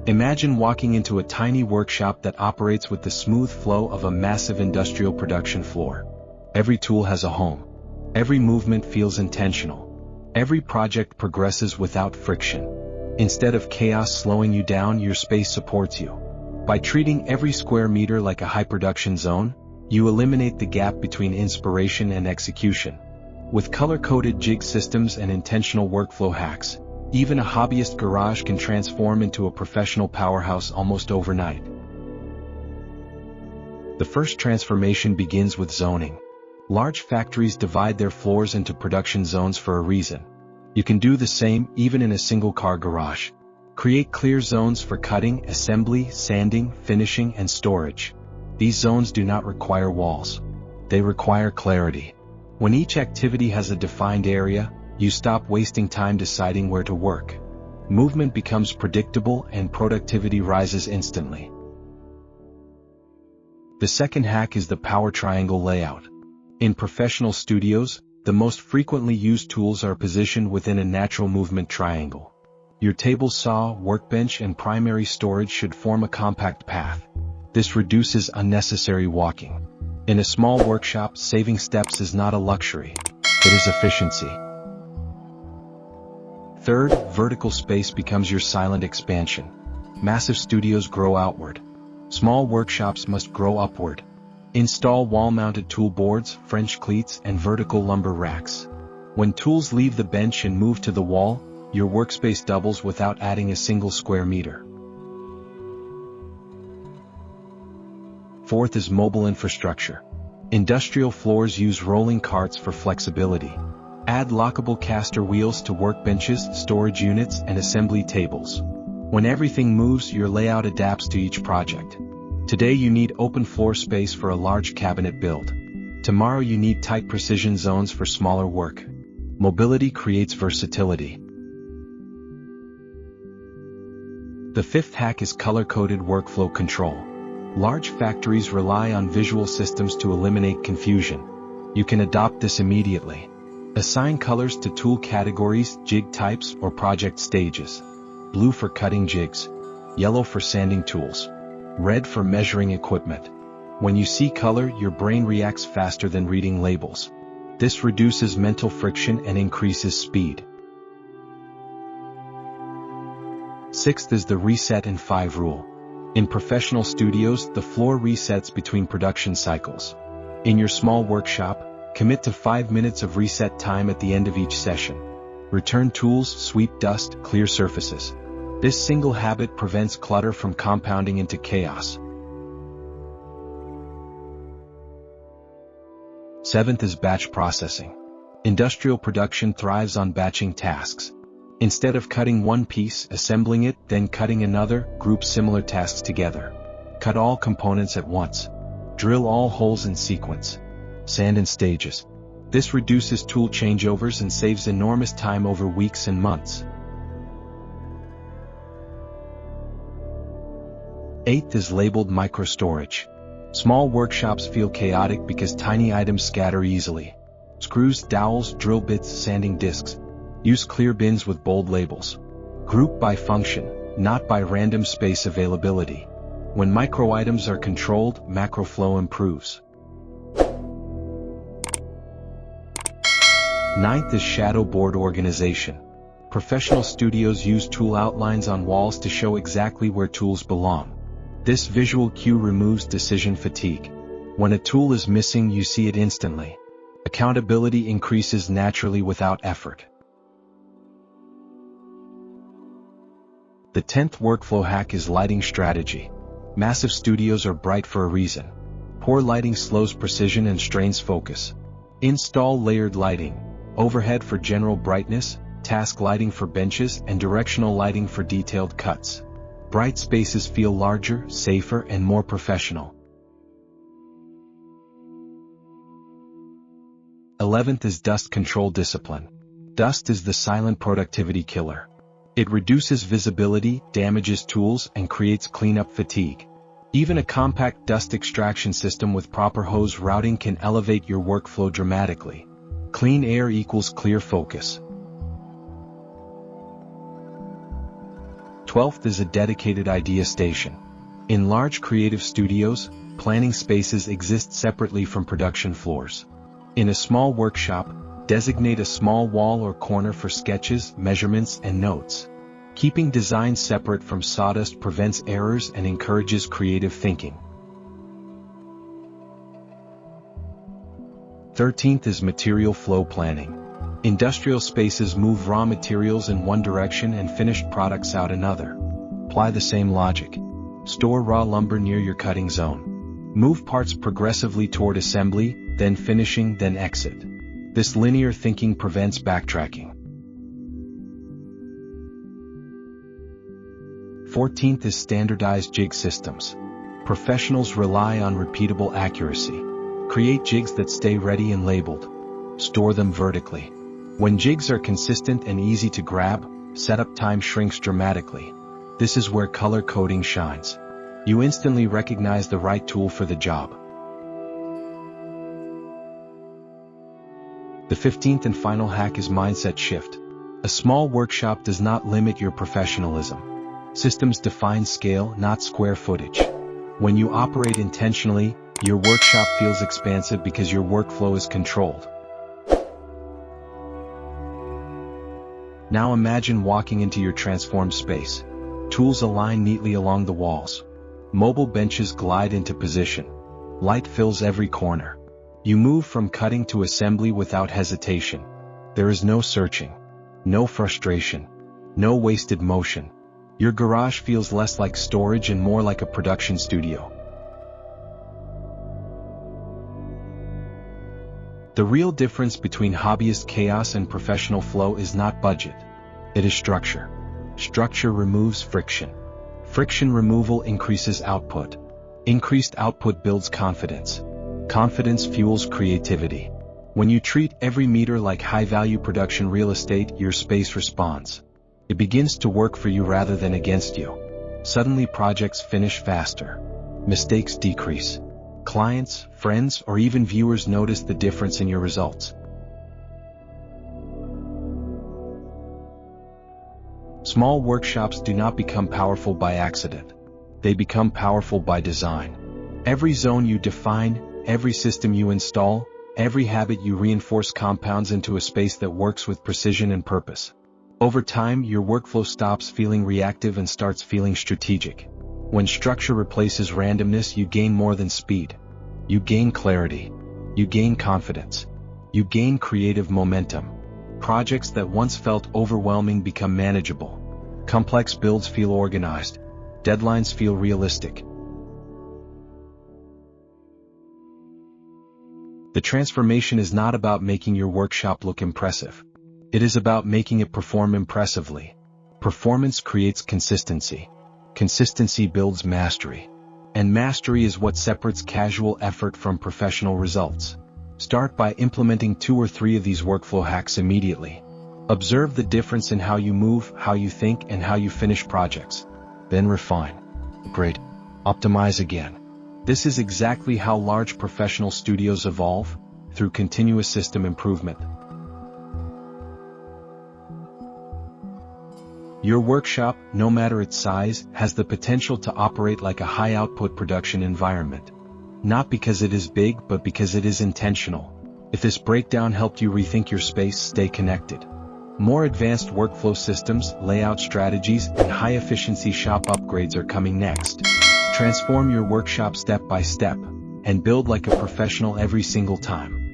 Imagine walking into a tiny workshop that operates with the smooth flow of a massive industrial production floor. Every tool has a home. Every movement feels intentional. Every project progresses without friction. Instead of chaos slowing you down, your space supports you. By treating every square meter like a high-production zone, you eliminate the gap between inspiration and execution. With color-coded jig systems and intentional workflow hacks, even a hobbyist garage can transform into a professional powerhouse almost overnight. The first transformation begins with zoning. Large factories divide their floors into production zones for a reason. You can do the same even in a single-car garage. Create clear zones for cutting, assembly, sanding, finishing, and storage. These zones do not require walls. They require clarity. When each activity has a defined area, you stop wasting time deciding where to work. Movement becomes predictable and productivity rises instantly. The second hack is the power triangle layout. In professional studios, the most frequently used tools are positioned within a natural movement triangle. Your table saw, workbench, and primary storage should form a compact path. This reduces unnecessary walking. In a small workshop, saving steps is not a luxury. It is efficiency. Third, vertical space becomes your silent expansion. Massive studios grow outward. Small workshops must grow upward. Install wall-mounted tool boards, French cleats, and vertical lumber racks. When tools leave the bench and move to the wall, your workspace doubles without adding a single square meter. Fourth is mobile infrastructure. Industrial floors use rolling carts for flexibility. Add lockable caster wheels to workbenches, storage units, and assembly tables. When everything moves, your layout adapts to each project. Today you need open floor space for a large cabinet build. Tomorrow you need tight precision zones for smaller work. Mobility creates versatility. The fifth hack is color-coded workflow control. Large factories rely on visual systems to eliminate confusion. You can adopt this immediately. Assign colors to tool categories, jig types, or project stages. Blue for cutting jigs. Yellow for sanding tools. Red for measuring equipment. When you see color, your brain reacts faster than reading labels. This reduces mental friction and increases speed. Sixth is the reset in 5 rule. In professional studios, the floor resets between production cycles. In your small workshop, commit to 5 minutes of reset time at the end of each session. Return tools, sweep dust, clear surfaces. This single habit prevents clutter from compounding into chaos. Seventh is batch processing. Industrial production thrives on batching tasks. Instead of cutting one piece, assembling it, then cutting another, group similar tasks together. Cut all components at once. Drill all holes in sequence. Sand in stages. This reduces tool changeovers and saves enormous time over weeks and months. Eighth is labeled micro-storage. Small workshops feel chaotic because tiny items scatter easily. Screws, dowels, drill bits, sanding discs. Use clear bins with bold labels. Group by function, not by random space availability. When micro items are controlled, macro flow improves. Ninth is shadow board organization. Professional studios use tool outlines on walls to show exactly where tools belong. This visual cue removes decision fatigue. When a tool is missing, you see it instantly. Accountability increases naturally without effort. The 10th workflow hack is lighting strategy. Massive studios are bright for a reason. Poor lighting slows precision and strains focus. Install layered lighting, overhead for general brightness, task lighting for benches, and directional lighting for detailed cuts. Bright spaces feel larger, safer, and more professional. 11th is dust control discipline. Dust is the silent productivity killer. It reduces visibility, damages tools, and creates cleanup fatigue. Even a compact dust extraction system with proper hose routing can elevate your workflow dramatically. Clean air equals clear focus. 12th is a dedicated idea station. In large creative studios, planning spaces exist separately from production floors. In a small workshop, designate a small wall or corner for sketches, measurements, and notes. Keeping design separate from sawdust prevents errors and encourages creative thinking. 13th is material flow planning. Industrial spaces move raw materials in one direction and finished products out another. Apply the same logic. Store raw lumber near your cutting zone. Move parts progressively toward assembly, then finishing, then exit. This linear thinking prevents backtracking. 14th is standardized jig systems. Professionals rely on repeatable accuracy. Create jigs that stay ready and labeled. Store them vertically. When jigs are consistent and easy to grab, setup time shrinks dramatically. This is where color coding shines. You instantly recognize the right tool for the job. The 15th and final hack is mindset shift. A small workshop does not limit your professionalism. Systems define scale, not square footage. When you operate intentionally, your workshop feels expansive because your workflow is controlled. Now imagine walking into your transformed space. Tools align neatly along the walls. Mobile benches glide into position. Light fills every corner. You move from cutting to assembly without hesitation. There is no searching, no frustration, no wasted motion. Your garage feels less like storage and more like a production studio. The real difference between hobbyist chaos and professional flow is not budget. It is structure. Structure removes friction. Friction removal increases output. Increased output builds confidence. Confidence fuels creativity. When you treat every meter like high-value production real estate, your space responds. It begins to work for you rather than against you. Suddenly projects finish faster. Mistakes decrease. Clients, friends, or even viewers notice the difference in your results. Small workshops do not become powerful by accident. They become powerful by design. Every zone you define, every system you install, every habit you reinforce compounds into a space that works with precision and purpose. Over time, your workflow stops feeling reactive and starts feeling strategic. When structure replaces randomness, you gain more than speed. You gain clarity. You gain confidence. You gain creative momentum. Projects that once felt overwhelming become manageable. Complex builds feel organized. Deadlines feel realistic. The transformation is not about making your workshop look impressive. It is about making it perform impressively. Performance creates consistency. Consistency builds mastery. And mastery is what separates casual effort from professional results. Start by implementing 2 or 3 of these workflow hacks immediately. Observe the difference in how you move, how you think, and how you finish projects. Then refine. Upgrade. Optimize again. This is exactly how large professional studios evolve, through continuous system improvement. Your workshop, no matter its size, has the potential to operate like a high-output production environment. Not because it is big, but because it is intentional. If this breakdown helped you rethink your space, stay connected. More advanced workflow systems, layout strategies, and high-efficiency shop upgrades are coming next. Transform your workshop step by step, and build like a professional every single time.